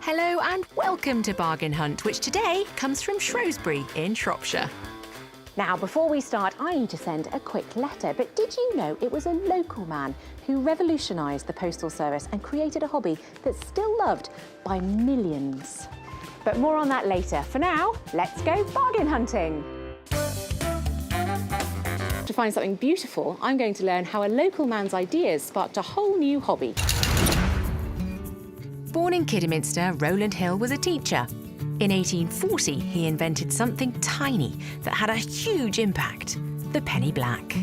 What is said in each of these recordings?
Hello and welcome to Bargain Hunt, which today comes from Shrewsbury in Shropshire. Now, before we start, I need to send a quick letter. But did you know it was a local man who revolutionised the postal service and created a hobby that's still loved by millions? But more on that later. For now, let's go bargain hunting. To find something beautiful, I'm going to learn how a local man's ideas sparked a whole new hobby. Born in Kidderminster, Rowland Hill was a teacher. In 1840, he invented something tiny that had a huge impact: the penny black.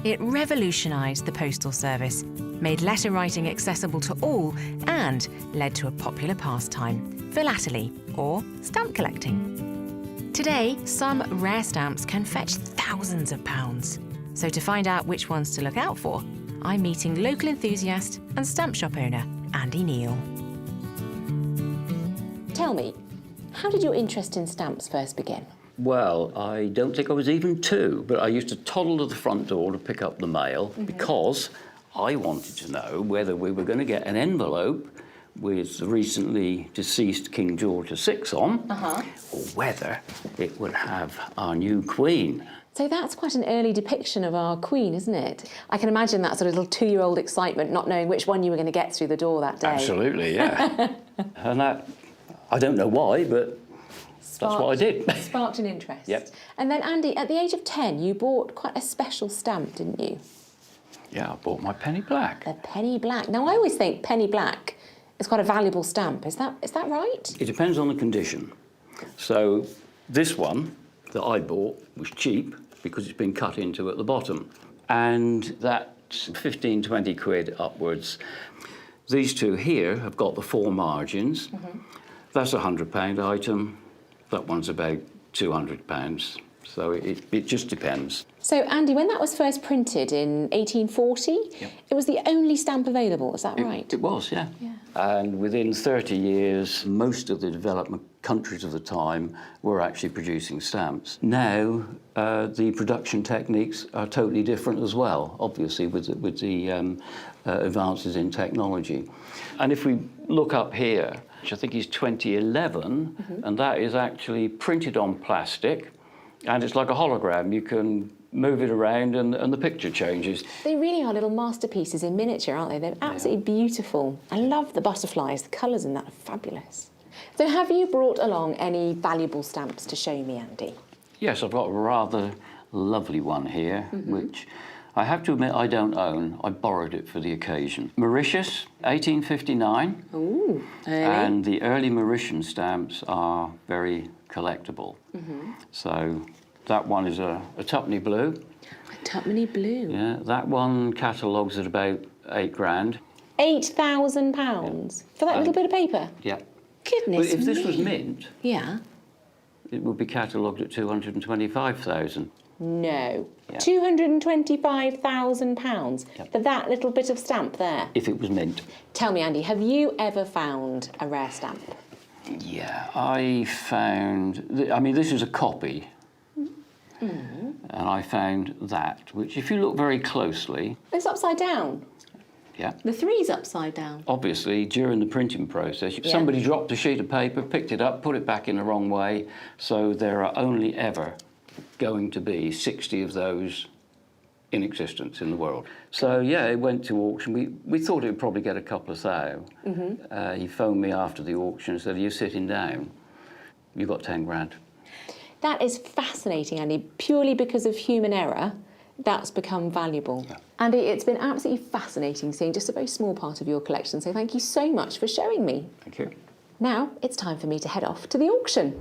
It revolutionised the postal service, made letter writing accessible to all, and led to a popular pastime, philately, or stamp collecting. Today, some rare stamps can fetch thousands of pounds. So to find out which ones to look out for, I'm meeting local enthusiast and stamp shop owner, Andy Neal. Tell me, how did your interest in stamps first begin? Well, I don't think I was even 2, but I used to toddle to the front door to pick up the mail because I wanted to know whether we were going to get an envelope with the recently deceased King George VI on, or whether it would have our new Queen. So that's quite an early depiction of our Queen, isn't it? I can imagine that sort of little 2-year-old excitement, not knowing which one you were going to get through the door that day. Absolutely, yeah. And that, I don't know why, but that's what I did. Sparked an interest. Yep. And then, Andy, at the age of 10, you bought quite a special stamp, didn't you? Yeah, I bought my penny black. The penny black. Now, I always think penny black is quite a valuable stamp. Is that right? It depends on the condition. So this one that I bought was cheap because it's been cut into at the bottom. And that's 15, 20 quid upwards. These two here have got the 4 margins. That's a £100 item. That one's about £200. So it just depends. So, Andy, when that was first printed in 1840, it was the only stamp available, is that right? It was, yeah. And within 30 years, most of the development countries of the time were actually producing stamps. Now, the production techniques are totally different as well, obviously, with the advances in technology. And if we look up here, which I think is 2011, and that is actually printed on plastic, and it's like a hologram. You can move it around and the picture changes. They really are little masterpieces in miniature, aren't they? They're absolutely beautiful. I love the butterflies. The colours in that are fabulous. So have you brought along any valuable stamps to show me, Andy? Yes, I've got a rather lovely one here, which I have to admit I don't own. I borrowed it for the occasion. Mauritius, 1859. Ooh, early. And the early Mauritian stamps are very collectible. So that one is a tuppenny blue. A tuppenny blue? Yeah, that one catalogues at about £8,000. £8,000 for that little bit of paper? Yeah. Goodness But if this was me. mint, Yeah. it would be catalogued at £225,000. No. Yeah. £225,000 for that little bit of stamp there. If it was mint. Tell me, Andy, have you ever found a rare stamp? Yeah, I found... I mean, this is a copy. And I found that, which if you look very closely... It's upside down. Yeah. The 3's upside down. Obviously, during the printing process, somebody dropped a sheet of paper, picked it up, put it back in the wrong way, so there are only ever going to be 60 of those in existence in the world. So, yeah, it went to auction. We thought it would probably get a couple of thou. He phoned me after the auction and said, "Are you sitting down? You got £10,000. That is fascinating, Andy. Purely because of human error, that's become valuable. Yeah. Andy, it's been absolutely fascinating seeing just a very small part of your collection, so thank you so much for showing me. Thank you. Now, it's time for me to head off to the auction.